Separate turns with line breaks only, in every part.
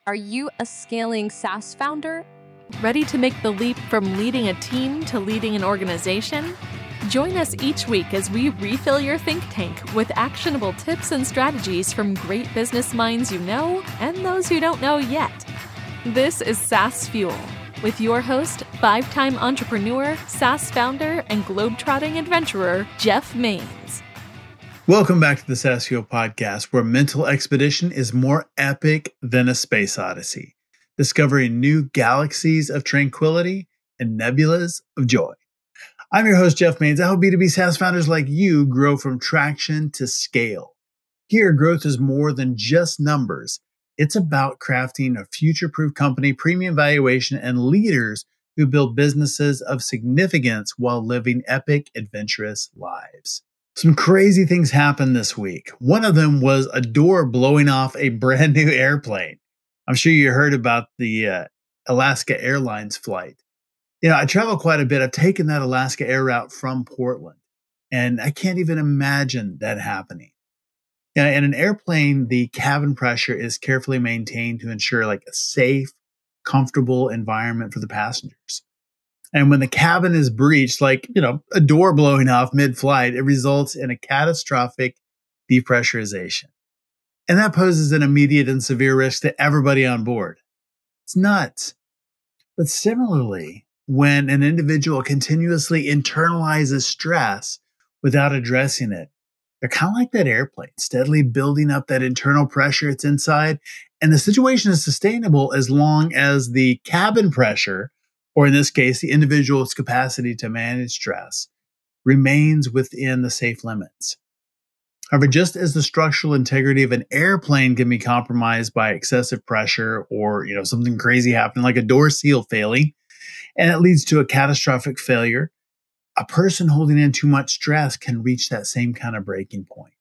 Are you a scaling SaaS founder?
Ready to make the leap from leading a team to leading an organization? Join us each week as we refill your think tank with actionable tips and strategies from great business minds you know and those who don't know yet. This is Saas Fuel with your host, 5-time entrepreneur, SaaS founder, and globetrotting adventurer, Jeff Maines.
Welcome back to the Saas Fuel podcast, where mental expedition is more epic than a space odyssey, discovering new galaxies of tranquility and nebulas of joy. I'm your host, Jeff Maines. I help B2B SaaS founders like you grow from traction to scale. Here, growth is more than just numbers. It's about crafting a future-proof company, premium valuation, and leaders who build businesses of significance while living epic, adventurous lives. Some crazy things happened this week. One of them was a door blowing off a brand new airplane. I'm sure you heard about the Alaska Airlines flight. You know, I travel quite a bit. I've taken that Alaska Air route from Portland, and I can't even imagine that happening. You know, in an airplane, the cabin pressure is carefully maintained to ensure like a safe, comfortable environment for the passengers. And when the cabin is breached, like, a door blowing off mid-flight, it results in a catastrophic depressurization. And that poses an immediate and severe risk to everybody on board. It's nuts. But similarly, when an individual continuously internalizes stress without addressing it, they're kind of like that airplane, steadily building up that internal pressure it's inside. And the situation is sustainable as long as the cabin pressure, or in this case, the individual's capacity to manage stress, remains within the safe limits. However, just as the structural integrity of an airplane can be compromised by excessive pressure or, something crazy happening like a door seal failing, and it leads to a catastrophic failure, a person holding in too much stress can reach that same kind of breaking point.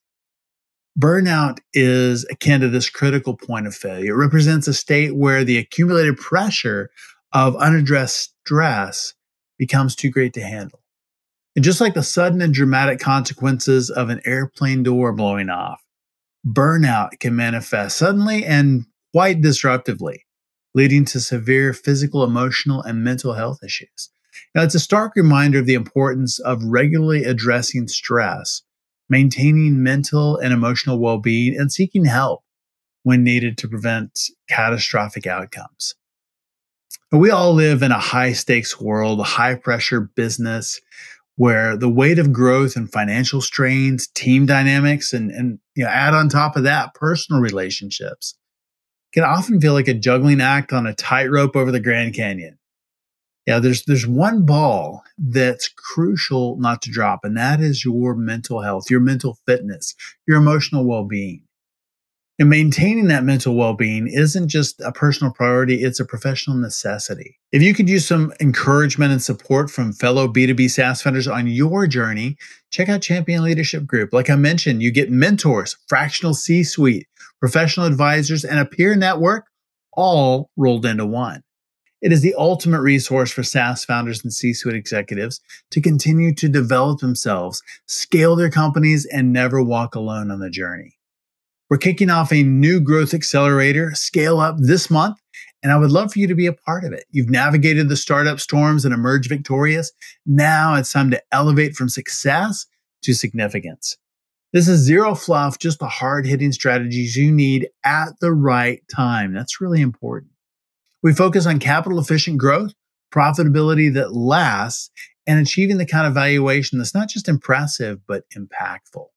Burnout is akin to this critical point of failure. It represents a state where the accumulated pressure of unaddressed stress becomes too great to handle. And just like the sudden and dramatic consequences of an airplane door blowing off, burnout can manifest suddenly and quite disruptively, leading to severe physical, emotional, and mental health issues. Now, it's a stark reminder of the importance of regularly addressing stress, maintaining mental and emotional well-being, and seeking help when needed to prevent catastrophic outcomes. We all live in a high-stakes world, a high-pressure business, where the weight of growth and financial strains, team dynamics, and add on top of that personal relationships can often feel like a juggling act on a tightrope over the Grand Canyon. Yeah, there's one ball that's crucial not to drop, and that is your mental health, your mental fitness, your emotional well-being. And maintaining that mental well-being isn't just a personal priority, it's a professional necessity. If you could use some encouragement and support from fellow B2B SaaS founders on your journey, check out Champion Leadership Group. Like I mentioned, you get mentors, fractional C-suite, professional advisors, and a peer network all rolled into one. It is the ultimate resource for SaaS founders and C-suite executives to continue to develop themselves, scale their companies, and never walk alone on the journey. We're kicking off a new growth accelerator, Scale Up, this month, and I would love for you to be a part of it. You've navigated the startup storms and emerged victorious. Now it's time to elevate from success to significance. This is zero fluff, just the hard-hitting strategies you need at the right time. That's really important. We focus on capital-efficient growth, profitability that lasts, and achieving the kind of valuation that's not just impressive, but impactful.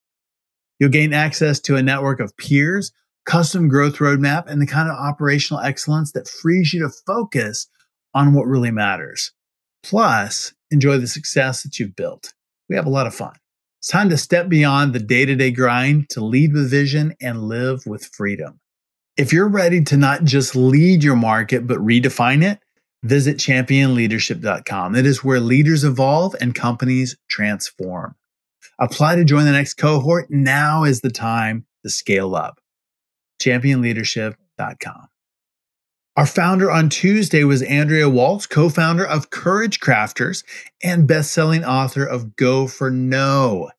You'll gain access to a network of peers, custom growth roadmap, and the kind of operational excellence that frees you to focus on what really matters. Plus, enjoy the success that you've built. We have a lot of fun. It's time to step beyond the day-to-day grind to lead with vision and live with freedom. If you're ready to not just lead your market, but redefine it, visit championleadership.com. It is where leaders evolve and companies transform. Apply to join the next cohort. Now is the time to scale up. championleadership.com. Our founder on Tuesday was Andrea Waltz, co-founder of Courage Crafters and best-selling author of Go for No.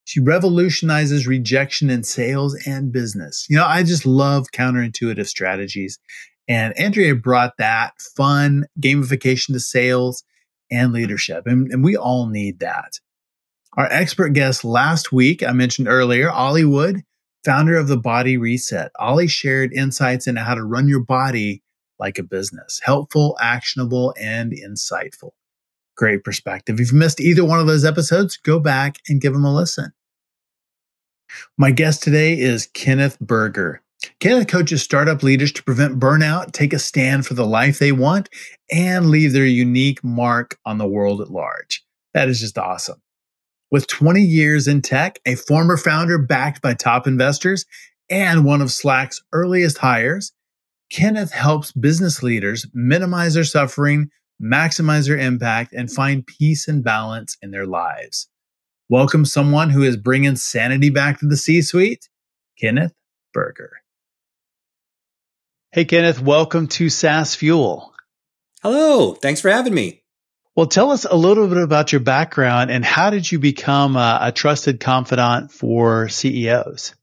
She revolutionizes rejection in sales and business. I just love counterintuitive strategies. And Andrea brought that fun gamification to sales and leadership. And we all need that. Our expert guest last week, I mentioned earlier, Ollie Wood, founder of the Body Reset. Ollie shared insights into how to run your body like a business, helpful, actionable, and insightful. Great perspective. If you missed either one of those episodes, go back and give them a listen. My guest today is Kenneth Berger. Kenneth coaches startup leaders to prevent burnout, take a stand for the life they want, and leave their unique mark on the world at large. That is just awesome. With 20 years in tech, a former founder backed by top investors, and one of Slack's earliest hires, Kenneth helps business leaders minimize their suffering, maximize their impact, and find peace and balance in their lives. Welcome someone who is bringing sanity back to the C-suite, Kenneth Berger. Hey, Kenneth, welcome to Saas Fuel.
Hello, thanks for having me.
Well, tell us a little bit about your background and how did you become a trusted confidant for CEOs?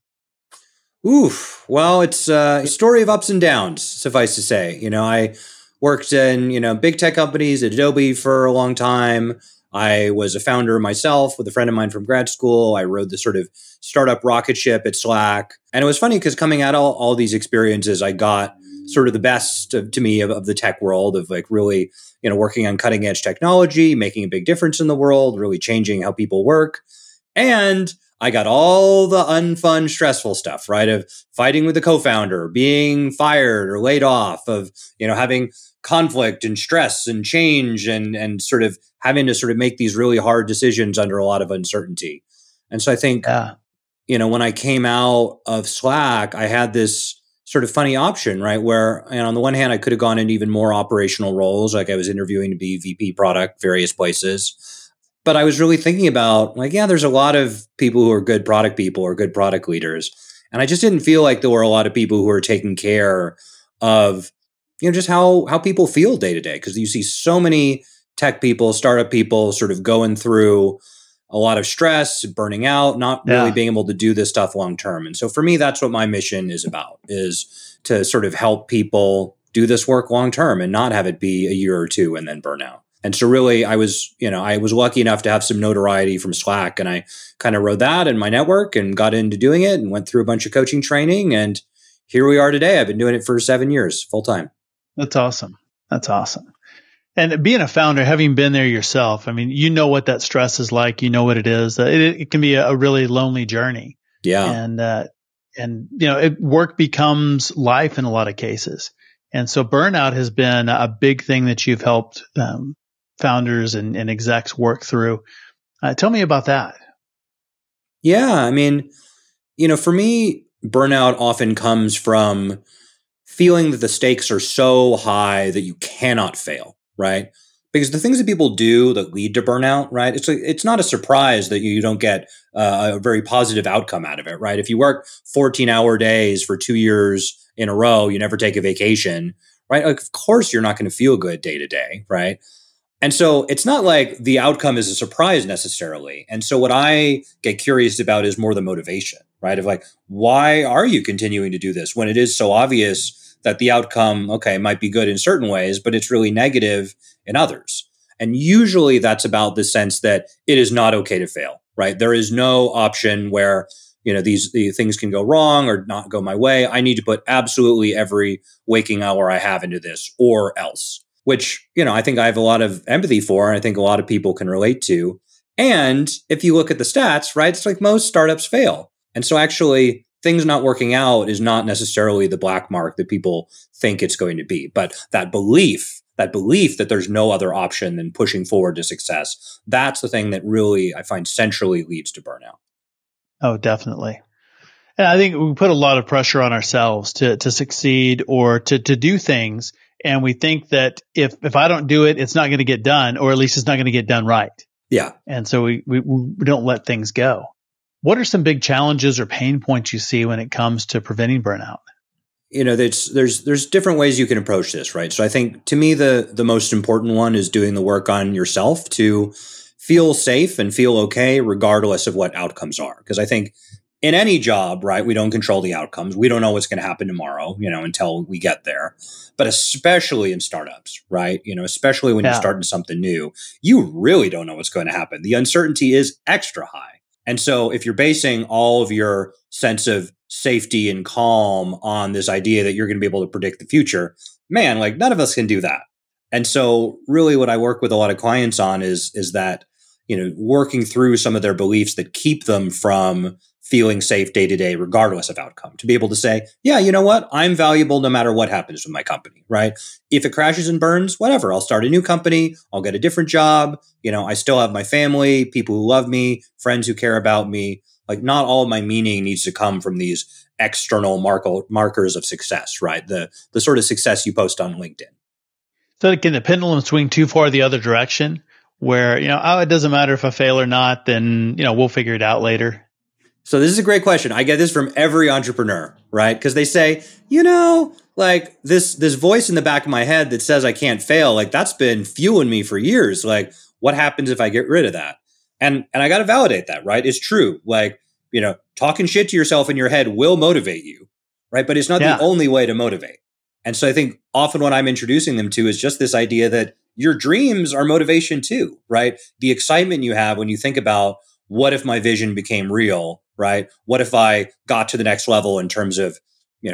Oof. Well, it's a story of ups and downs, suffice to say. I worked in, big tech companies at Adobe for a long time. I was a founder myself with a friend of mine from grad school. I rode the sort of startup rocket ship at Slack. And it was funny because coming out of all these experiences, I got sort of the best to me of the tech world, of like really, working on cutting edge technology, making a big difference in the world, really changing how people work. And I got all the unfun, stressful stuff, right? Of fighting with the co-founder, being fired or laid off, of, having conflict and stress and change and sort of having to sort of make these really hard decisions under a lot of uncertainty. And so I think, when I came out of Slack, I had this sort of funny option, right? Where, on the one hand, I could have gone into even more operational roles. Like I was interviewing to be VP product, various places. But I was really thinking about there's a lot of people who are good product people or good product leaders. And I just didn't feel like there were a lot of people who were taking care of, just how people feel day to day. Because you see so many tech people, startup people sort of going through a lot of stress, burning out, not really being able to do this stuff long term. And so for me, that's what my mission is about, is to sort of help people do this work long term and not have it be a year or two and then burn out. And so really I was lucky enough to have some notoriety from Slack, and I kind of rode that in my network and got into doing it and went through a bunch of coaching training. And here we are today. I've been doing it for 7 years, full time.
That's awesome. That's awesome. And being a founder, having been there yourself, you know what that stress is like. You know what it is. It can be a really lonely journey.
Yeah.
And work becomes life in a lot of cases. And so burnout has been a big thing that you've helped founders and execs work through. Tell me about that.
Yeah. For me, burnout often comes from feeling that the stakes are so high that you cannot fail, right? Because the things that people do that lead to burnout, right? It's not a surprise that you don't get a very positive outcome out of it, right? If you work 14-hour days for 2 years in a row, you never take a vacation, right? Of course, you're not going to feel good day to day, right? And so it's not like the outcome is a surprise necessarily. And so what I get curious about is more the motivation, right? Of why are you continuing to do this when it is so obvious that the outcome, might be good in certain ways, but it's really negative in others. And usually that's about the sense that it is not okay to fail, right? There is no option where, these things can go wrong or not go my way. I need to put absolutely every waking hour I have into this or else, which, I think I have a lot of empathy for, and I think a lot of people can relate to. And if you look at the stats, right, it's like most startups fail. And so actually things not working out is not necessarily the black mark that people think it's going to be. But that belief that there's no other option than pushing forward to success, that's the thing that really I find centrally leads to burnout.
Oh, definitely. And I think we put a lot of pressure on ourselves to succeed or to do things. And we think that if I don't do it, it's not going to get done, or at least it's not going to get done right.
Yeah.
And so we don't let things go. What are some big challenges or pain points you see when it comes to preventing burnout?
There's different ways you can approach this, right? So I think to me, the most important one is doing the work on yourself to feel safe and feel okay, regardless of what outcomes are. Because I think in any job, right, we don't control the outcomes. We don't know what's going to happen tomorrow, until we get there. But especially in startups, right? Especially when you're starting something new, you really don't know what's going to happen. The uncertainty is extra high. And so if you're basing all of your sense of safety and calm on this idea that you're going to be able to predict the future, man, like none of us can do that. And so really what I work with a lot of clients on is that, working through some of their beliefs that keep them from feeling safe day to day, regardless of outcome, to be able to say, yeah, you know what? I'm valuable no matter what happens with my company, right? If it crashes and burns, whatever, I'll start a new company. I'll get a different job. I still have my family, people who love me, friends who care about me. Like not all of my meaning needs to come from these external markers of success, right? The sort of success you post on LinkedIn.
So can the pendulum swing too far the other direction where, it doesn't matter if I fail or not, then, we'll figure it out later?
So this is a great question. I get this from every entrepreneur, right? Because they say, like this voice in the back of my head that says I can't fail, like that's been fueling me for years. Like what happens if I get rid of that? And I got to validate that, right? It's true. Like, talking shit to yourself in your head will motivate you, right? But it's not the only way to motivate. And so I think often what I'm introducing them to is just this idea that your dreams are motivation too, right? The excitement you have when you think about what if my vision became real, right? What if I got to the next level in terms of,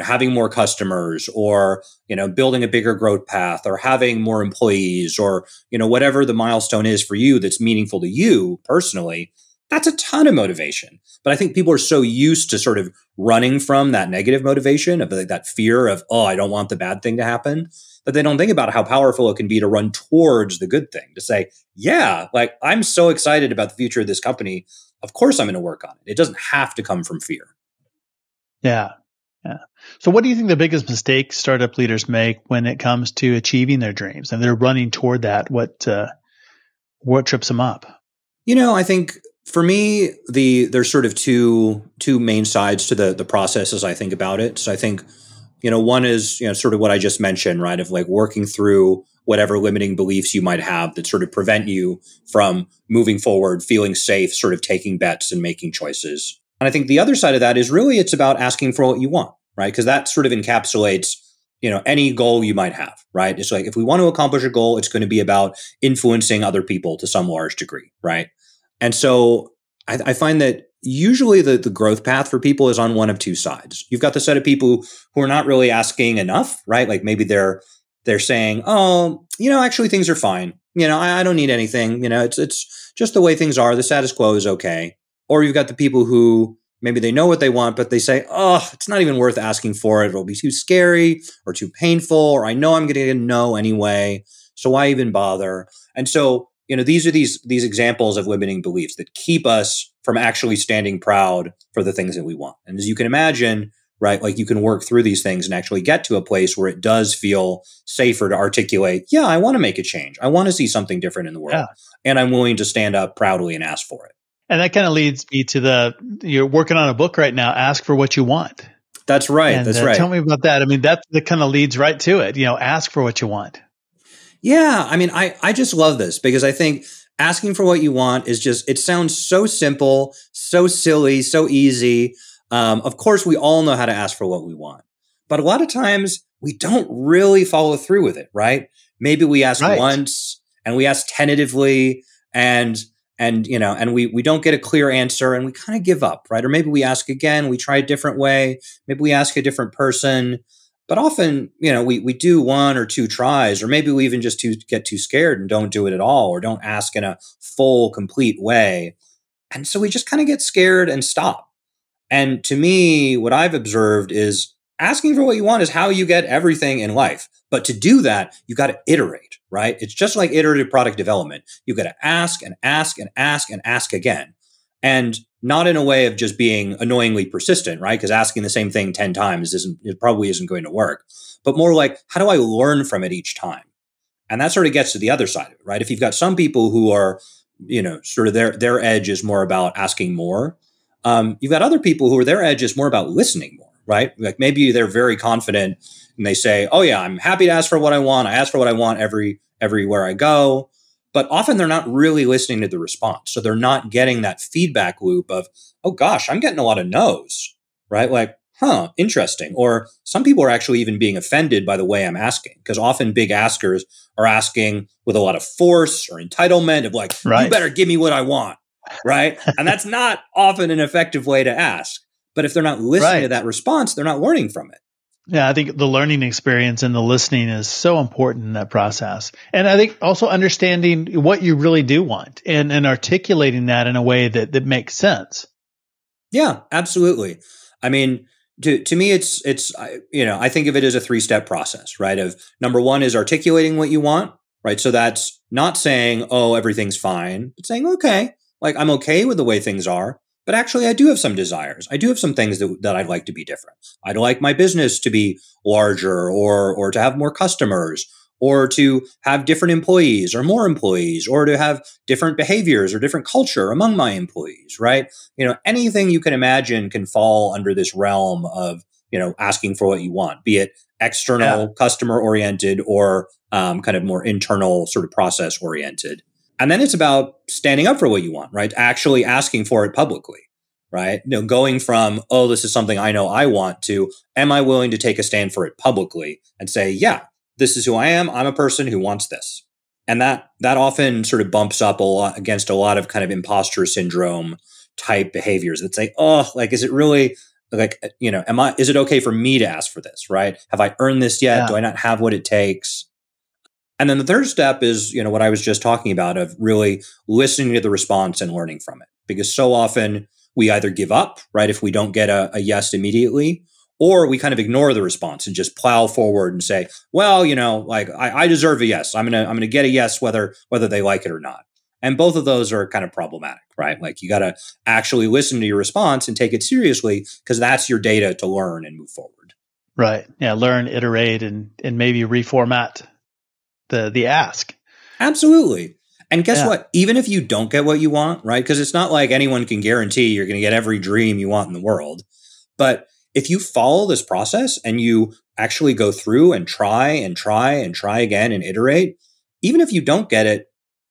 having more customers or, building a bigger growth path or having more employees or, whatever the milestone is for you that's meaningful to you personally, that's a ton of motivation. But I think people are so used to sort of running from that negative motivation of like that fear of, oh, I don't want the bad thing to happen, that they don't think about how powerful it can be to run towards the good thing, to say, yeah, like I'm so excited about the future of this company. Of course I'm going to work on it. It doesn't have to come from fear.
Yeah. Yeah. So what do you think the biggest mistake startup leaders make when it comes to achieving their dreams and they're running toward that? What trips them up?
I think for me, there's sort of two main sides to the process as I think about it. So I think, one is, sort of what I just mentioned, right? Of like working through whatever limiting beliefs you might have that sort of prevent you from moving forward, feeling safe, sort of taking bets and making choices. And I think the other side of that is really it's about asking for what you want, right? Because that sort of encapsulates, any goal you might have, right? It's like if we want to accomplish a goal, it's going to be about influencing other people to some large degree, right? And so I find that usually the growth path for people is on one of two sides. You've got the set of people who are not really asking enough, right? Like maybe they're saying, oh, actually things are fine. I don't need anything. It's just the way things are. The status quo is okay. Or you've got the people who maybe they know what they want, but they say, oh, it's not even worth asking for it. It'll be too scary or too painful, or I know I'm going to get a no anyway. So why even bother? And so, these are these examples of limiting beliefs that keep us from actually standing proud for the things that we want. And as you can imagine, right, like you can work through these things and actually get to a place where it does feel safer to articulate, yeah, I want to make a change. I want to see something different in the world. Yeah. And I'm willing to stand up proudly and ask for it.
And that kind of leads me to you're working on a book right now, Ask for What You Want.
That's right.
And,
that's right.
Tell me about that. I mean, that kind of leads right to it. Ask for what you want.
Yeah. I mean, I just love this because I think asking for what you want is just, it sounds so simple, so silly, so easy. Of course, we all know how to ask for what we want, but a lot of times we don't really follow through with it, right? Maybe we ask once and we ask tentatively and we don't get a clear answer and we kind of give up, right? Or maybe we ask again, we try a different way. Maybe we ask a different person. But often, we do one or two tries, or maybe we even just get too scared and don't do it at all, or don't ask in a full, complete way. And so we just kind of get scared and stop. And to me, what I've observed is asking for what you want is how you get everything in life. But to do that, you got to iterate, right? It's just like iterative product development. You got to ask and ask and ask and ask again. And not in a way of just being annoyingly persistent, right? Because asking the same thing 10 times probably isn't going to work. But more like, how do I learn from it each time? And that sort of gets to the other side of it, right? If you've got some people who are, sort of their edge is more about asking more. You've got other people who are their edge is more about listening more, right? Like maybe they're very confident and they say, oh yeah, I'm happy to ask for what I want. I ask for what I want everywhere I go. but often they're not really listening to the response. So they're not getting that feedback loop of, oh gosh, I'm getting a lot of no's, right? Like, huh, interesting. Or some people are actually even being offended by the way I'm asking, because often big askers are asking with a lot of force or entitlement of like, you better give me what I want, right? And that's not often an effective way to ask. But if they're not listening to that response, they're not learning from it.
Yeah, I think the learning experience and the listening is so important in that process. And I think also understanding what you really do want and articulating that in a way that makes sense.
Yeah, absolutely. I mean, to me, it's I think of it as a 3-step process, right? Of number one is articulating what you want, right? So that's not saying, oh, everything's fine, but saying, okay, like I'm okay with the way things are. But actually, I do have some desires. I do have some things that I'd like to be different. I'd like my business to be larger or to have more customers or to have different employees or more employees or to have different behaviors or different culture among my employees, right? Anything you can imagine can fall under this realm of, asking for what you want, be it external, customer oriented or kind of more internal sort of process oriented. And then it's about standing up for what you want, right? Actually asking for it publicly, right? Going from, oh, this is something I know I want to, am I willing to take a stand for it publicly and say, yeah, this is who I am. I'm a person who wants this. And that often sort of bumps up a lot against a lot of kind of imposter syndrome type behaviors that say, oh, like, is it really like, is it okay for me to ask for this, right? Have I earned this yet? Do I not have what it takes? And then the third step is, what I was just talking about of really listening to the response and learning from it. Because so often we either give up, right, if we don't get a yes immediately, or we kind of ignore the response and just plow forward and say, well, like I deserve a yes. I'm gonna get a yes whether they like it or not. And both of those are kind of problematic, right? Like you got to actually listen to your response and take it seriously because that's your data to learn and move forward.
Right. Yeah. Learn, iterate, and maybe reformat the ask.
Absolutely. And guess what? Even if you don't get what you want, right? Because it's not like anyone can guarantee you're going to get every dream you want in the world. But if you follow this process and you actually go through and try and try and try again and iterate, even if you don't get it,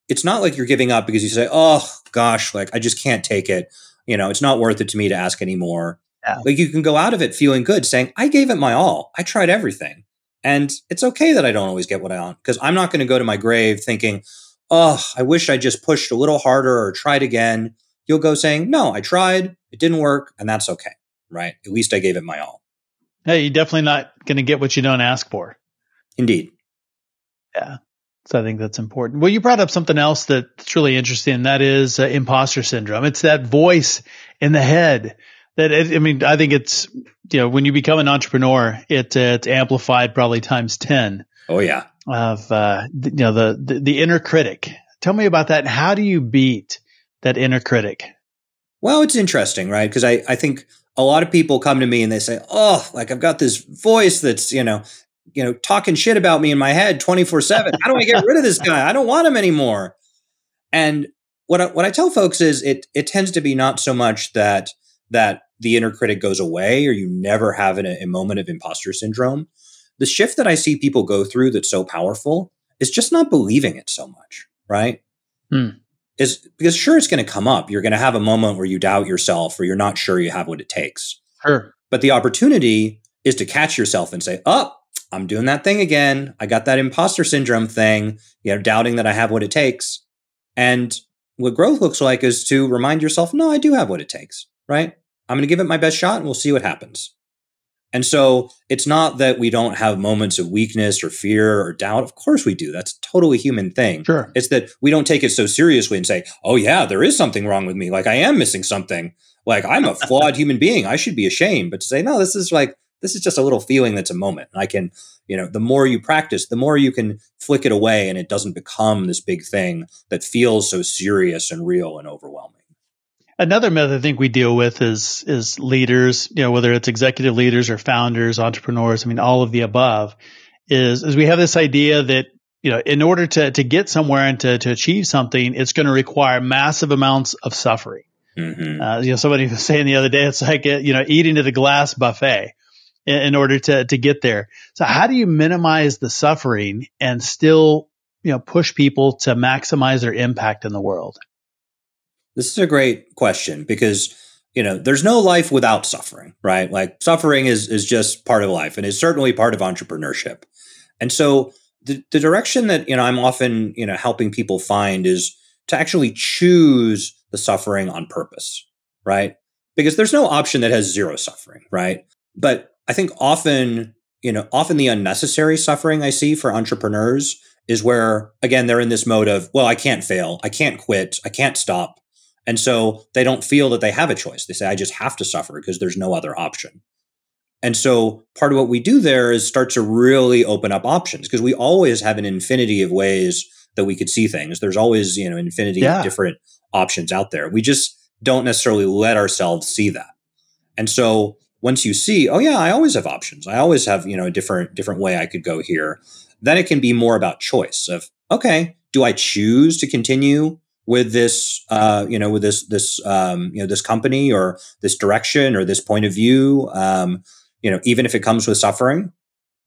it's not like you're giving up because you say, oh gosh, like I just can't take it. It's not worth it to me to ask anymore. Yeah. Like you can go out of it feeling good saying, I gave it my all. I tried everything. And it's okay that I don't always get what I want because I'm not going to go to my grave thinking, oh, I wish I just pushed a little harder or tried again. You'll go saying, no, I tried, it didn't work, and that's okay, right? At least I gave it my all.
Hey, you're definitely not going to get what you don't ask for.
Indeed.
Yeah. So I think that's important. Well, you brought up something else that's really interesting, and that is imposter syndrome. It's that voice in the head that, I think it's, when you become an entrepreneur, it's amplified probably times 10.
Oh yeah.
Of, the inner critic. Tell me about that. And how do you beat that inner critic?
Well, it's interesting, right? Because I think a lot of people come to me and they say, oh, like I've got this voice that's, talking shit about me in my head 24/7. How do I get rid of this guy? I don't want him anymore. And what I tell folks is it tends to be not so much that the inner critic goes away or you never have a moment of imposter syndrome. The shift that I see people go through that's so powerful is just not believing it so much, right? Is because sure, it's going to come up. You're going to have a moment where you doubt yourself or you're not sure you have what it takes.
Sure.
But the opportunity is to catch yourself and say, oh, I'm doing that thing again. I got that imposter syndrome thing, doubting that I have what it takes. And what growth looks like is to remind yourself, no, I do have what it takes, right? I'm going to give it my best shot and we'll see what happens. And so it's not that we don't have moments of weakness or fear or doubt. Of course we do. That's a totally human thing.
Sure.
It's that we don't take it so seriously and say, oh yeah, there is something wrong with me. Like I am missing something. Like I'm a flawed human being. I should be ashamed. But to say, no, this is just a little feeling that's a moment. And I can, the more you practice, the more you can flick it away and it doesn't become this big thing that feels so serious and real and overwhelming.
Another myth I think we deal with is leaders, whether it's executive leaders or founders, entrepreneurs, all of the above, is we have this idea that, in order to get somewhere and to achieve something, it's going to require massive amounts of suffering. Mm-hmm. Somebody was saying the other day, it's like, eating at a glass buffet in order to get there. So how do you minimize the suffering and still, push people to maximize their impact in the world?
This is a great question because, there's no life without suffering, right? Like suffering is just part of life and is certainly part of entrepreneurship. And so the direction that, I'm often, helping people find is to actually choose the suffering on purpose, right? Because there's no option that has zero suffering, right? But I think often the unnecessary suffering I see for entrepreneurs is where, again, they're in this mode of, well, I can't fail, I can't quit, I can't stop. And so they don't feel that they have a choice. They say, I just have to suffer because there's no other option. And so part of what we do there is start to really open up options because we always have an infinity of ways that we could see things. There's always, infinity of different options out there. We just don't necessarily let ourselves see that. And so once you see, oh yeah, I always have options. I always have, a different way I could go here. Then it can be more about choice of, okay, do I choose to continue with this, this company or this direction or this point of view, even if it comes with suffering?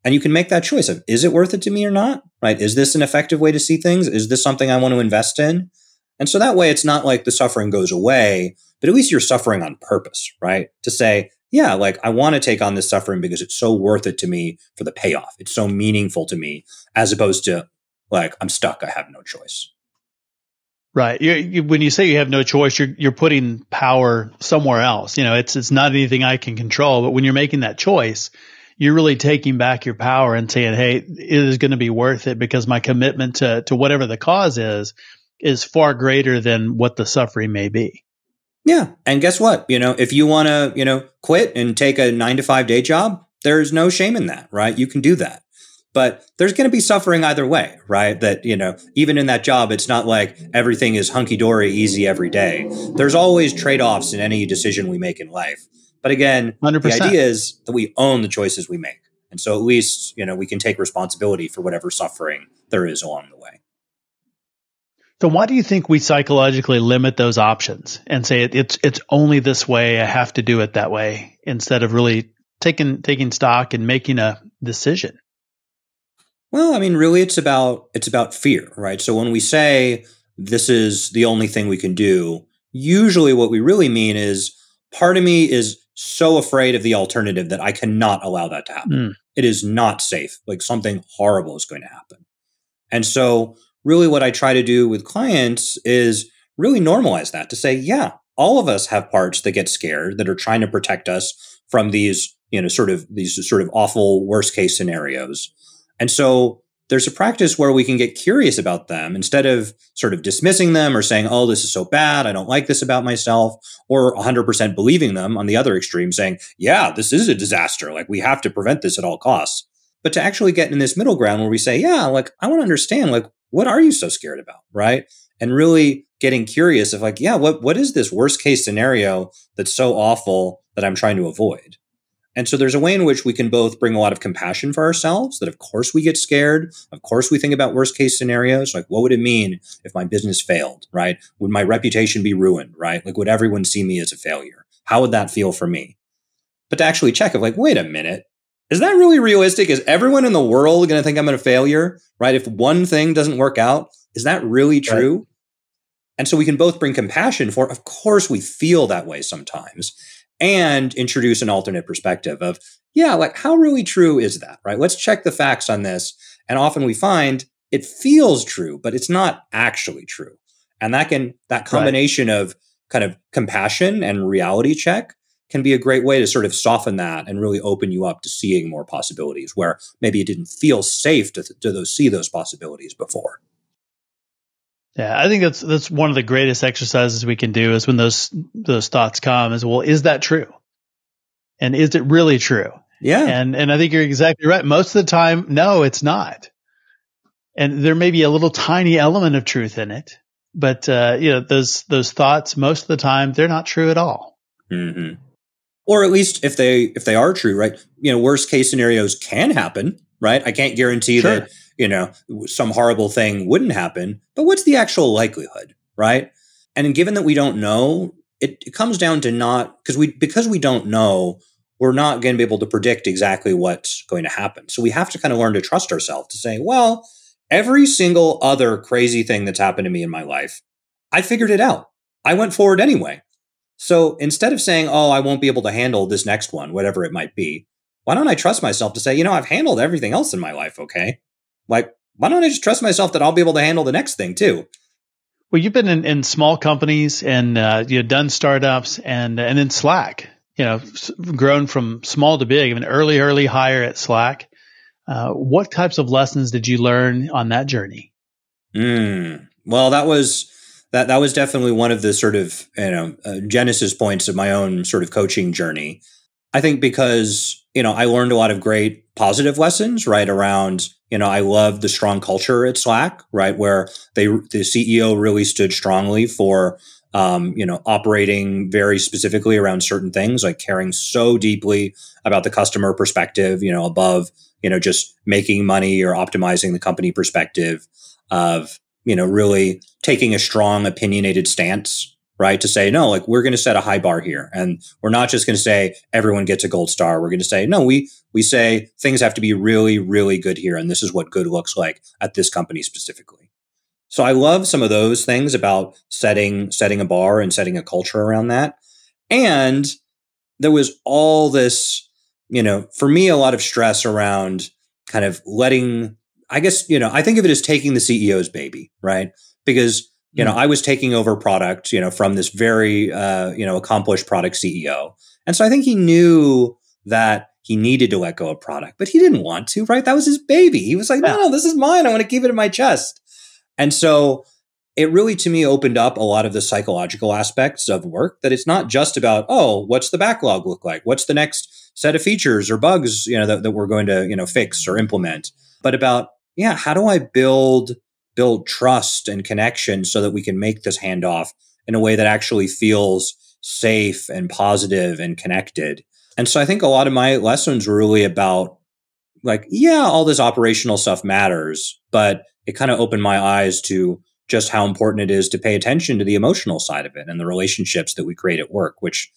And you can make that choice of, is it worth it to me or not? Right? Is this an effective way to see things? Is this something I want to invest in? And so that way, it's not like the suffering goes away, but at least you're suffering on purpose, right? To say, yeah, like I want to take on this suffering because it's so worth it to me for the payoff. It's so meaningful to me, as opposed to like, I'm stuck, I have no choice.
Right. When you say you have no choice, you're putting power somewhere else. It's not anything I can control. But when you're making that choice, you're really taking back your power and saying, hey, it is going to be worth it because my commitment to whatever the cause is far greater than what the suffering may be.
Yeah. And guess what? If you want to, quit and take a 9-to-5 day job, there's no shame in that, right? You can do that. But there's going to be suffering either way, right? That, even in that job, it's not like everything is hunky-dory, easy every day. There's always trade-offs in any decision we make in life. But again, 100%. The idea is that we own the choices we make. And so at least, we can take responsibility for whatever suffering there is along the way.
So why do you think we psychologically limit those options and say it's only this way, I have to do it that way, instead of really taking stock and making a decision?
Well, really, it's about fear, right? So when we say this is the only thing we can do, usually what we really mean is part of me is so afraid of the alternative that I cannot allow that to happen. It is not safe. Like something horrible is going to happen. And so really what I try to do with clients is really normalize that to say, yeah, all of us have parts that get scared, that are trying to protect us from these, sort of awful worst case scenarios. And so there's a practice where we can get curious about them instead of sort of dismissing them or saying, oh, this is so bad, I don't like this about myself, or 100% believing them on the other extreme saying, yeah, this is a disaster. Like we have to prevent this at all costs. But to actually get in this middle ground where we say, yeah, like I want to understand, like, what are you so scared about? Right. And really getting curious of like, yeah, what is this worst case scenario that's so awful that I'm trying to avoid? And so there's a way in which we can both bring a lot of compassion for ourselves, that of course we get scared. Of course we think about worst case scenarios. Like, what would it mean if my business failed, right? Would my reputation be ruined, right? Like, would everyone see me as a failure? How would that feel for me? But to actually check of like, wait a minute, is that really realistic? Is everyone in the world going to think I'm a failure, right? If one thing doesn't work out, is that really true? Right. And so we can both bring compassion for, of course we feel that way sometimes, and introduce an alternate perspective of, yeah, like how really true is that, right? Let's check the facts on this. And often we find it feels true, but it's not actually true. And that combination of kind of compassion and reality check can be a great way to sort of soften that and really open you up to seeing more possibilities where maybe it didn't feel safe to see those possibilities before.
Yeah, I think that's one of the greatest exercises we can do is when those thoughts come is, well, is that true? And is it really true?
Yeah.
And I think you're exactly right. Most of the time, no, it's not. And there may be a little tiny element of truth in it, but those thoughts, most of the time, they're not true at all.
Mm-hmm. Or at least if they are true, right? Worst case scenarios can happen, right? I can't guarantee that some horrible thing wouldn't happen, but what's the actual likelihood, right? And given that we don't know, it comes down to not, because we don't know, we're not going to be able to predict exactly what's going to happen. So we have to kind of learn to trust ourselves to say, well, every single other crazy thing that's happened to me in my life, I figured it out. I went forward anyway. So instead of saying, oh, I won't be able to handle this next one, whatever it might be, why don't I trust myself to say, I've handled everything else in my life, okay? Like, why don't I just trust myself that I'll be able to handle the next thing too?
Well, you've been in small companies and you've done startups and in Slack, grown from small to big, an early hire at Slack. What types of lessons did you learn on that journey?
Well, that was definitely one of the sort of genesis points of my own sort of coaching journey. I think because I learned a lot of great positive lessons right around. I love the strong culture at Slack, right, where the CEO really stood strongly for operating very specifically around certain things, like caring so deeply about the customer perspective, above just making money or optimizing the company perspective of really taking a strong opinionated stance, right? To say, no, like we're going to set a high bar here. And we're not just going to say everyone gets a gold star. We're going to say, no, we say things have to be really, really good here. And this is what good looks like at this company specifically. So I love some of those things about setting a bar and setting a culture around that. And there was all this, for me, a lot of stress around kind of letting, I guess, I think of it as taking the CEO's baby, right? Because I was taking over product, from this very, accomplished product CEO. And so I think he knew that he needed to let go of product, but he didn't want to, right? That was his baby. He was like, no, this is mine. I want to keep it in my chest. And so it really, to me, opened up a lot of the psychological aspects of work, that it's not just about, oh, what's the backlog look like? What's the next set of features or bugs, that we're going to, fix or implement, but about, how do I build trust and connection so that we can make this handoff in a way that actually feels safe and positive and connected. And so I think a lot of my lessons were really about like, all this operational stuff matters, but it kind of opened my eyes to just how important it is to pay attention to the emotional side of it and the relationships that we create at work, which,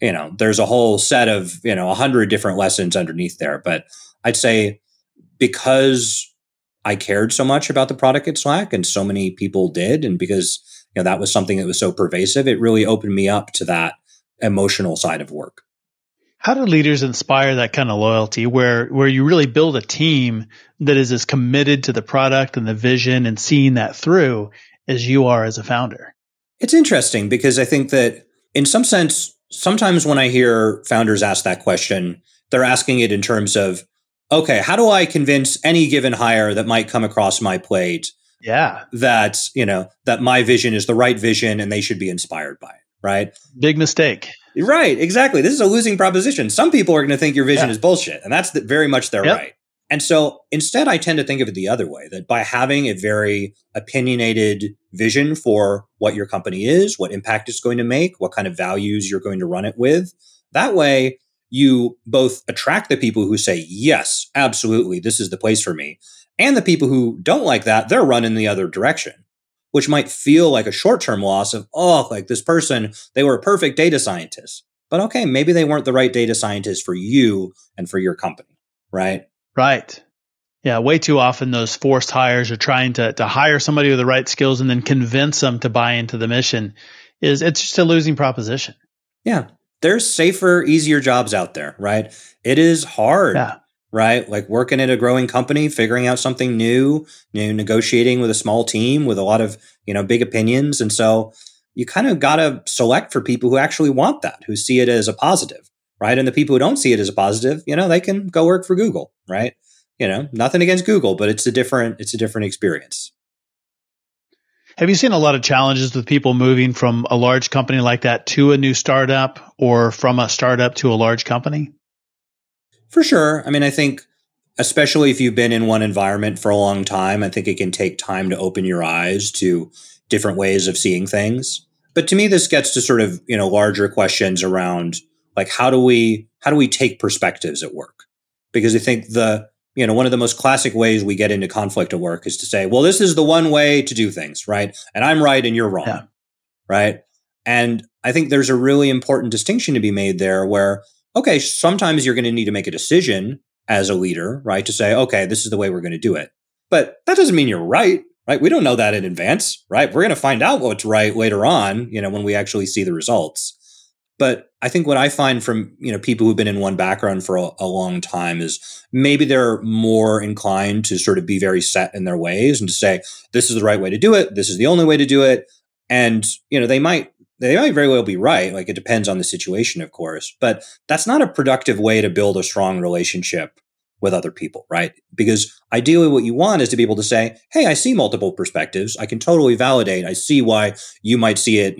there's a whole set of, 100 different lessons underneath there. But I'd say because I cared so much about the product at Slack and so many people did, and because that was something that was so pervasive, it really opened me up to that emotional side of work.
How do leaders inspire that kind of loyalty where you really build a team that is as committed to the product and the vision and seeing that through as you are as a founder?
It's interesting because I think that in some sense, sometimes when I hear founders ask that question, they're asking it in terms of, okay, how do I convince any given hire that might come across my plate that my vision is the right vision and they should be inspired by it, right?
Big mistake.
Right, exactly. This is a losing proposition. Some people are going to think your vision is bullshit, and that's very much their right. And so instead, I tend to think of it the other way, that by having a very opinionated vision for what your company is, what impact it's going to make, what kind of values you're going to run it with, that way you both attract the people who say, yes, absolutely, this is the place for me. And the people who don't like that, they're running the other direction, which might feel like a short-term loss of, like this person, they were a perfect data scientist. But okay, maybe they weren't the right data scientist for you and for your company, right?
Right. Yeah, way too often those forced hires are trying to hire somebody with the right skills and then convince them to buy into the mission. It's just a losing proposition.
Yeah. There's safer, easier jobs out there, right? It is hard, right? Like working at a growing company, figuring out something new, negotiating with a small team with a lot of, big opinions. And so you kind of got to select for people who actually want that, who see it as a positive, right? And the people who don't see it as a positive, they can go work for Google, right? Nothing against Google, but it's a different experience.
Have you seen a lot of challenges with people moving from a large company like that to a new startup or from a startup to a large company?
For sure. I mean, I think especially if you've been in one environment for a long time, I think it can take time to open your eyes to different ways of seeing things. But to me, this gets to sort of, larger questions around like, how do we take perspectives at work? Because I think one of the most classic ways we get into conflict at work is to say, well, this is the one way to do things, right? And I'm right and you're wrong, right? And I think there's a really important distinction to be made there where, okay, sometimes you're going to need to make a decision as a leader, right? To say, okay, this is the way we're going to do it. But that doesn't mean you're right, right? We don't know that in advance, right? We're going to find out what's right later on, when we actually see the results. But I think what I find from, people who've been in one background for a long time is maybe they're more inclined to sort of be very set in their ways and to say, this is the right way to do it. This is the only way to do it. And, they might very well be right. Like, it depends on the situation, of course, but that's not a productive way to build a strong relationship with other people, right? Because ideally what you want is to be able to say, hey, I see multiple perspectives. I can totally validate. I see why you might see it,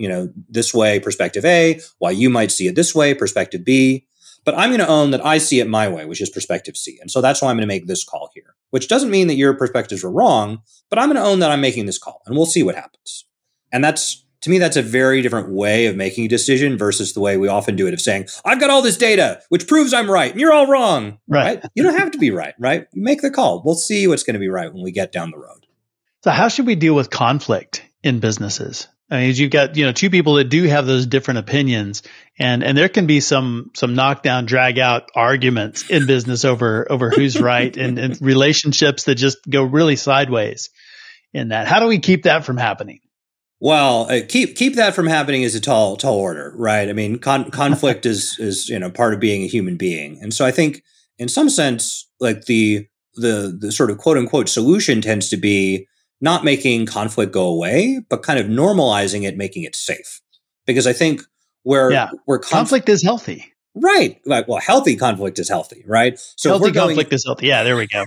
this way, perspective A, why you might see it this way, perspective B. But I'm going to own that I see it my way, which is perspective C. And so that's why I'm going to make this call here, which doesn't mean that your perspectives are wrong, but I'm going to own that I'm making this call and we'll see what happens. And to me, that's a very different way of making a decision versus the way we often do it of saying, I've got all this data, which proves I'm right and you're all wrong, right? You don't have to be right? You make the call. We'll see what's going to be right when we get down the road.
So how should we deal with conflict in businesses? I mean, you've got, two people that do have those different opinions and there can be some knockdown, drag out arguments in business over who's right and relationships that just go really sideways in that. How do we keep that from happening?
Well, keep that from happening is a tall order, right? I mean, conflict is part of being a human being, and so I think in some sense, like the sort of quote unquote solution tends to be not making conflict go away, but kind of normalizing it, making it safe. Because I think where
conflict is healthy,
right? Like, well, healthy conflict is healthy, right? So
healthy conflict is healthy. Yeah, there we go.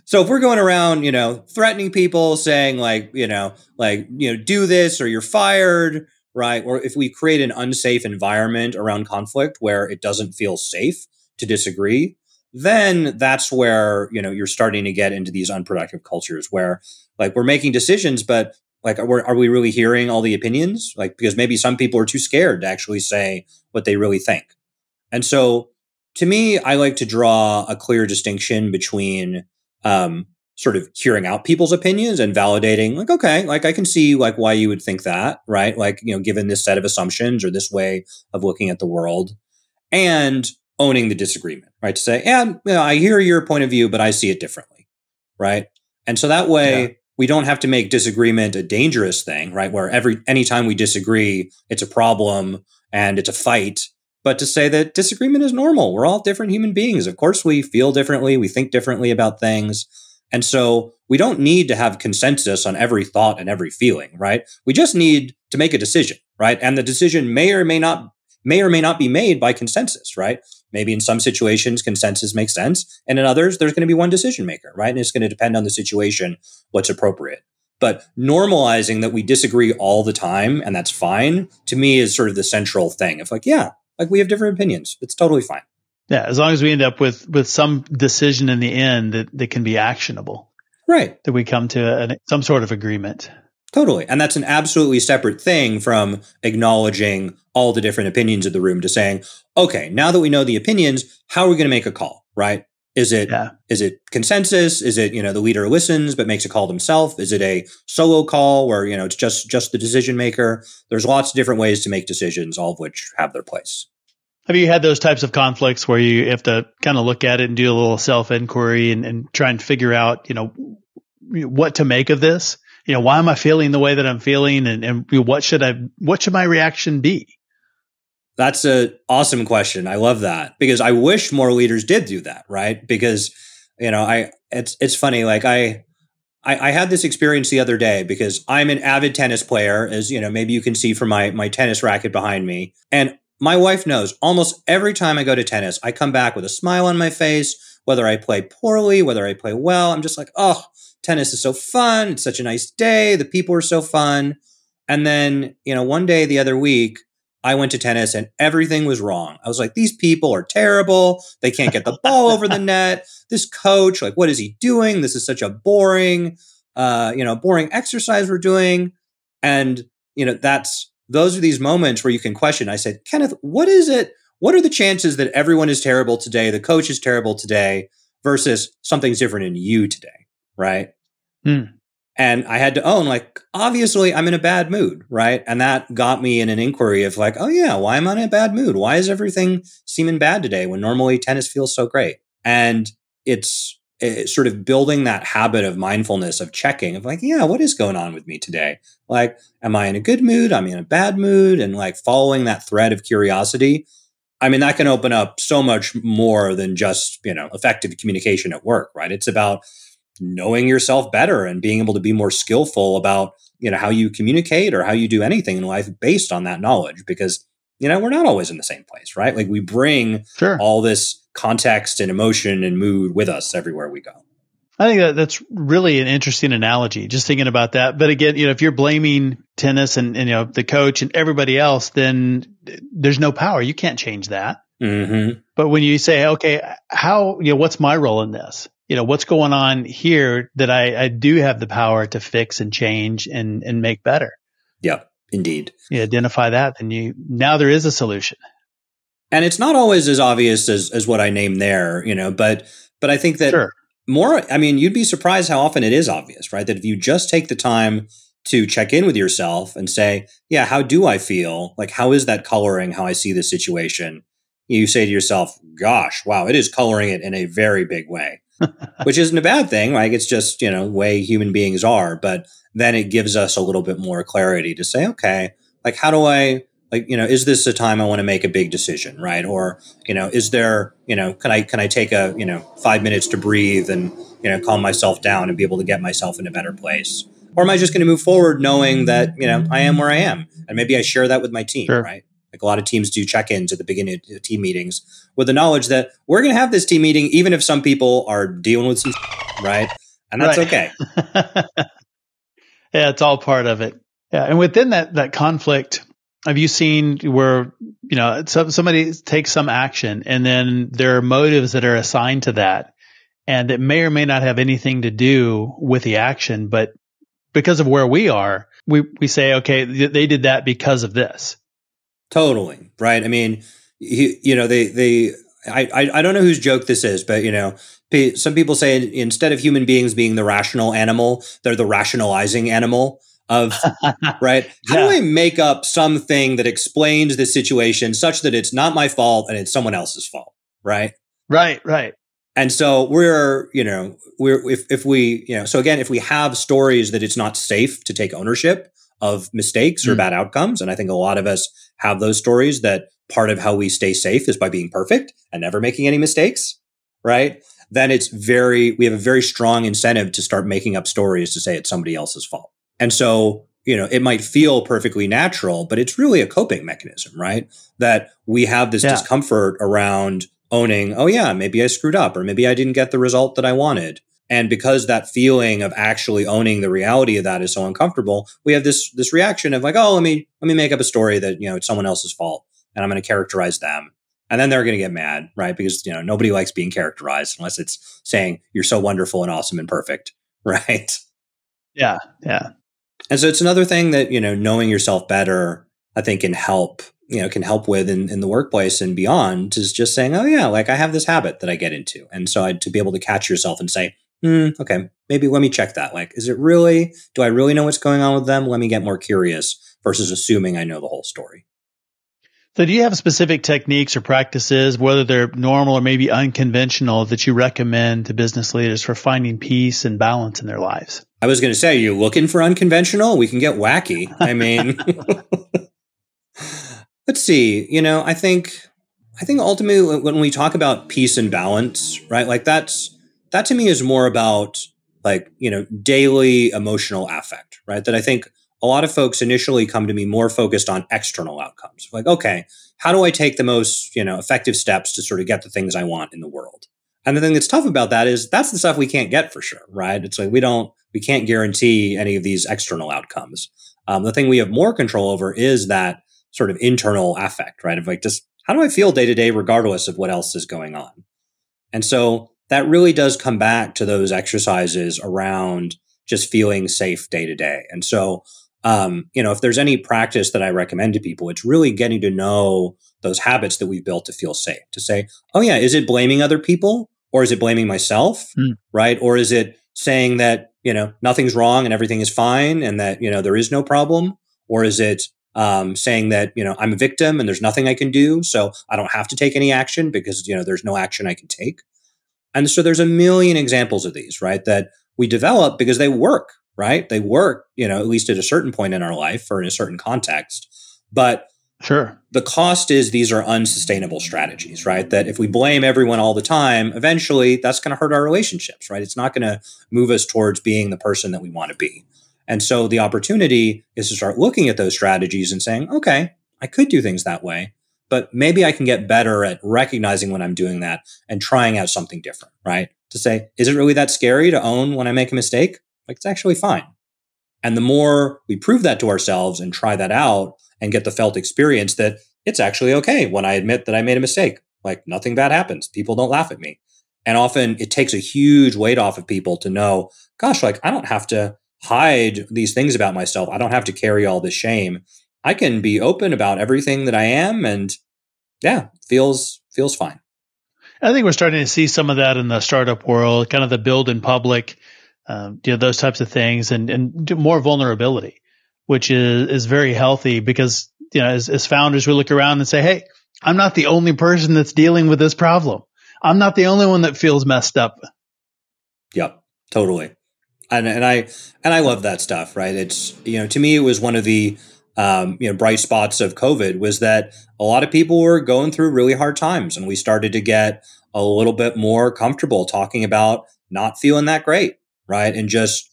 So if we're going around, threatening people, saying do this or you're fired, right? Or if we create an unsafe environment around conflict where it doesn't feel safe to disagree, then that's where, you're starting to get into these unproductive cultures where we're making decisions, but are we really hearing all the opinions? Because maybe some people are too scared to actually say what they really think. And so to me, I like to draw a clear distinction between sort of hearing out people's opinions and validating, okay, I can see why you would think that, right? Given this set of assumptions or this way of looking at the world, and owning the disagreement, right? To say, I hear your point of view, but I see it differently, right? And so that way we don't have to make disagreement a dangerous thing, right? Where anytime we disagree, it's a problem and it's a fight. But to say that disagreement is normal. We're all different human beings. Of course, we feel differently. We think differently about things. And so we don't need to have consensus on every thought and every feeling, right? We just need to make a decision, right? And the decision may or may not be made by consensus, right? Maybe in some situations, consensus makes sense. And in others, there's going to be one decision maker, right? And it's going to depend on the situation, what's appropriate. But normalizing that we disagree all the time, and that's fine, to me is sort of the central thing of we have different opinions. It's totally fine.
Yeah, as long as we end up with some decision in the end that can be actionable.
Right.
That we come to some sort of agreement.
Totally. And that's an absolutely separate thing from acknowledging all the different opinions of the room to saying, okay, now that we know the opinions, how are we going to make a call, right? Is it consensus? Is it, the leader listens but makes a call themselves? Is it a solo call where, it's just the decision maker? There's lots of different ways to make decisions, all of which have their place.
Have you had those types of conflicts where you have to kind of look at it and do a little self-inquiry and try and figure out, what to make of this? Why am I feeling the way that I'm feeling and what should my reaction be?
That's an awesome question. I love that because I wish more leaders did do that, right? Because, it's funny. I had this experience the other day because I'm an avid tennis player, as maybe you can see from my tennis racket behind me. And my wife knows almost every time I go to tennis, I come back with a smile on my face, whether I play poorly, whether I play well. I'm just like, oh, tennis is so fun. It's such a nice day. The people are so fun. And then, one day the other week, I went to tennis and everything was wrong. I was like, these people are terrible. They can't get the ball over the net. This coach, what is he doing? This is such a boring exercise we're doing. And, those are these moments where you can question. I said, Kenneth, what is it? What are the chances that everyone is terrible today? The coach is terrible today versus something's different in you today. Right. And I had to own, obviously I'm in a bad mood, right? And that got me in an inquiry of oh yeah, why am I in a bad mood? Why is everything seeming bad today when normally tennis feels so great? And, it's sort of building that habit of mindfulness of checking of like, yeah, what is going on with me today? Like, am I in a good mood? Am I in a bad mood? And like following that thread of curiosity. I mean, that can open up so much more than just, effective communication at work, right? It's about knowing yourself better and being able to be more skillful about, how you communicate or how you do anything in life based on that knowledge, because, we're not always in the same place, right? Like we bring all this context and emotion and mood with us everywhere we go.
I think that's really an interesting analogy, just thinking about that. But again, if you're blaming tennis and the coach and everybody else, then there's no power. You can't change that.
Mm-hmm.
But when you say, okay, how, what's my role in this? What's going on here that I do have the power to fix and change and make better?
Yeah, indeed.
You identify that, then now there is a solution.
And it's not always as obvious as what I named there, but I think that you'd be surprised how often it is obvious, right? That if you just take the time to check in with yourself and say, yeah, how do I feel? Like, how is that coloring how I see the situation? You say to yourself, gosh, wow, it is coloring it in a very big way, which isn't a bad thing. Like, it's just, way human beings are. But then it gives us a little bit more clarity to say, okay, like, how do I, is this a time I want to make a big decision, right? Or, is there, can I take 5 minutes to breathe and, calm myself down and be able to get myself in a better place? Or am I just going to move forward knowing that, I am where I am? And maybe I share that with my team, right? Like a lot of teams do check-ins at the beginning of team meetings with the knowledge that we're going to have this team meeting, even if some people are dealing with some, right? And that's okay.
Yeah, it's all part of it. Yeah. And within that conflict, have you seen where, somebody takes some action and then there are motives that are assigned to that and that may or may not have anything to do with the action, but because of where we are, we say, okay, they did that because of this.
Totally. Right. I mean, I don't know whose joke this is, but, some people say instead of human beings being the rational animal, they're the rationalizing animal of, right? How do I make up something that explains the situation such that it's not my fault and it's someone else's fault? Right.
Right.
And so if we have stories that it's not safe to take ownership of mistakes or bad outcomes, and I think a lot of us have those stories that part of how we stay safe is by being perfect and never making any mistakes, right? Then we have a very strong incentive to start making up stories to say it's somebody else's fault. And so, it might feel perfectly natural, but it's really a coping mechanism, right? That we have this discomfort around owning, oh yeah, maybe I screwed up or maybe I didn't get the result that I wanted. And because that feeling of actually owning the reality of that is so uncomfortable, we have this reaction of like, oh, let me make up a story that, it's someone else's fault and I'm going to characterize them. And then they're going to get mad, right? Because, nobody likes being characterized unless it's saying you're so wonderful and awesome and perfect, right?
Yeah.
And so it's another thing that, knowing yourself better, I think can help with in the workplace and beyond, is just saying, oh yeah, like I have this habit that I get into. And so to be able to catch yourself and say, okay, maybe let me check that. Like, do I really know what's going on with them? Let me get more curious versus assuming I know the whole story.
So do you have specific techniques or practices, whether they're normal or maybe unconventional, that you recommend to business leaders for finding peace and balance in their lives?
I was going to say, are you looking for unconventional? We can get wacky. I mean, let's see, I think ultimately when we talk about peace and balance, right? Like that to me is more about like, daily emotional affect, right? That I think a lot of folks initially come to me more focused on external outcomes. Like, okay, how do I take the most, effective steps to sort of get the things I want in the world? And the thing that's tough about that is that's the stuff we can't get for sure, right? It's like we can't guarantee any of these external outcomes. The thing we have more control over is that sort of internal affect, right? Of like, just how do I feel day to day, regardless of what else is going on? And so that really does come back to those exercises around just feeling safe day to day. And so, if there's any practice that I recommend to people, it's really getting to know those habits that we've built to feel safe, to say, oh yeah, is it blaming other people or is it blaming myself? Right. Or is it saying that, nothing's wrong and everything is fine and that, there is no problem? Or is it saying that, I'm a victim and there's nothing I can do, so I don't have to take any action because, there's no action I can take? And so there's a million examples of these, right, that we develop because they work, right? They work, at least at a certain point in our life or in a certain context. But
sure,
the cost is these are unsustainable strategies, right? That if we blame everyone all the time, eventually that's going to hurt our relationships, right? It's not going to move us towards being the person that we want to be. And so the opportunity is to start looking at those strategies and saying, okay, I could do things that way, but maybe I can get better at recognizing when I'm doing that and trying out something different, right? To say, is it really that scary to own when I make a mistake? Like, it's actually fine. And the more we prove that to ourselves and try that out and get the felt experience that it's actually okay when I admit that I made a mistake, like nothing bad happens. People don't laugh at me. And often it takes a huge weight off of people to know, gosh, like I don't have to hide these things about myself. I don't have to carry all this shame. I can be open about everything that I am, and feels fine.
I think we're starting to see some of that in the startup world, kind of the build in public, those types of things, and more vulnerability, which is very healthy because, as founders, we look around and say, hey, I'm not the only person that's dealing with this problem. I'm not the only one that feels messed up.
Yep, totally. And I love that stuff, right? It's, to me, it was one of the, bright spots of COVID was that a lot of people were going through really hard times, and we started to get a little bit more comfortable talking about not feeling that great, right? And just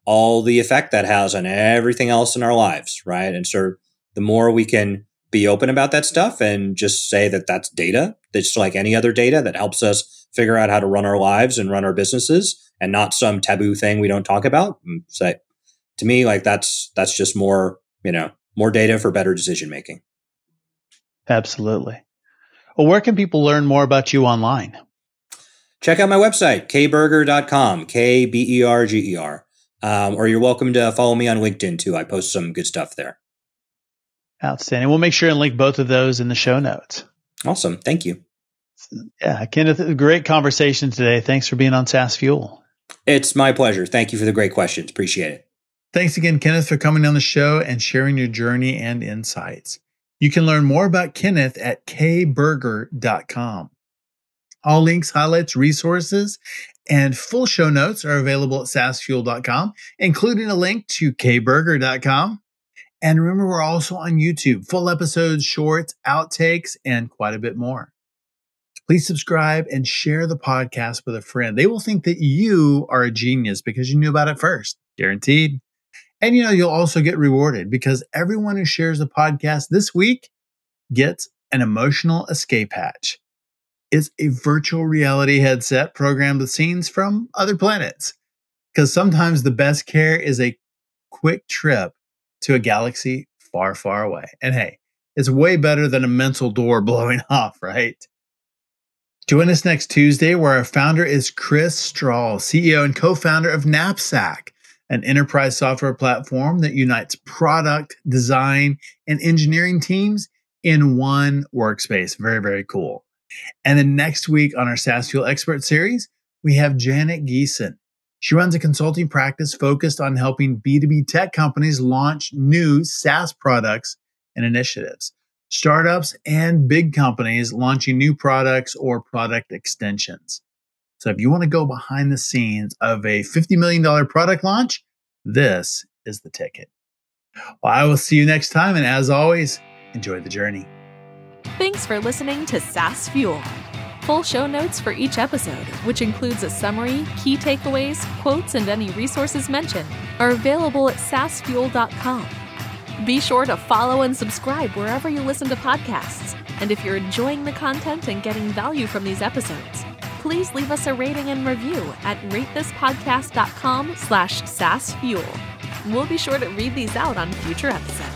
all the effect that has on everything else in our lives, right? And so the more we can be open about that stuff and just say that that's data, that's like any other data that helps us figure out how to run our lives and run our businesses, and not some taboo thing we don't talk about. And say, to me, like that's just more, more data for better decision making.
Absolutely. Well, where can people learn more about you online?
Check out my website, kberger.com, Kberger. Or you're welcome to follow me on LinkedIn too. I post some good stuff there.
Outstanding. We'll make sure and link both of those in the show notes.
Awesome. Thank you.
Yeah, Kenneth, great conversation today. Thanks for being on Saas Fuel.
It's my pleasure. Thank you for the great questions. Appreciate it.
Thanks again, Kenneth, for coming on the show and sharing your journey and insights. You can learn more about Kenneth at kberger.com. All links, highlights, resources, and full show notes are available at saasfuel.com, including a link to kberger.com. And remember, we're also on YouTube, full episodes, shorts, outtakes, and quite a bit more. Please subscribe and share the podcast with a friend. They will think that you are a genius because you knew about it first, guaranteed. And you'll also get rewarded because everyone who shares the podcast this week gets an emotional escape hatch. It's a virtual reality headset programmed with scenes from other planets. Because sometimes the best care is a quick trip to a galaxy far, far away. And hey, it's way better than a mental door blowing off, right? Join us next Tuesday, where our founder is Chris Strahl, CEO and co-founder of Knapsack, an enterprise software platform that unites product, design, and engineering teams in one workspace. Very, very cool. And then next week on our Saas Fuel Expert Series, we have Janet Geeson. She runs a consulting practice focused on helping B2B tech companies launch new SaaS products and initiatives. Startups and big companies launching new products or product extensions. So if you want to go behind the scenes of a $50 million product launch, this is the ticket. Well, I will see you next time. And as always, enjoy the journey.
Thanks for listening to Saas Fuel. Full show notes for each episode, which includes a summary, key takeaways, quotes, and any resources mentioned, are available at saasfuel.com. Be sure to follow and subscribe wherever you listen to podcasts. And if you're enjoying the content and getting value from these episodes, please leave us a rating and review at ratethispodcast.com/saasfuel. We'll be sure to read these out on future episodes.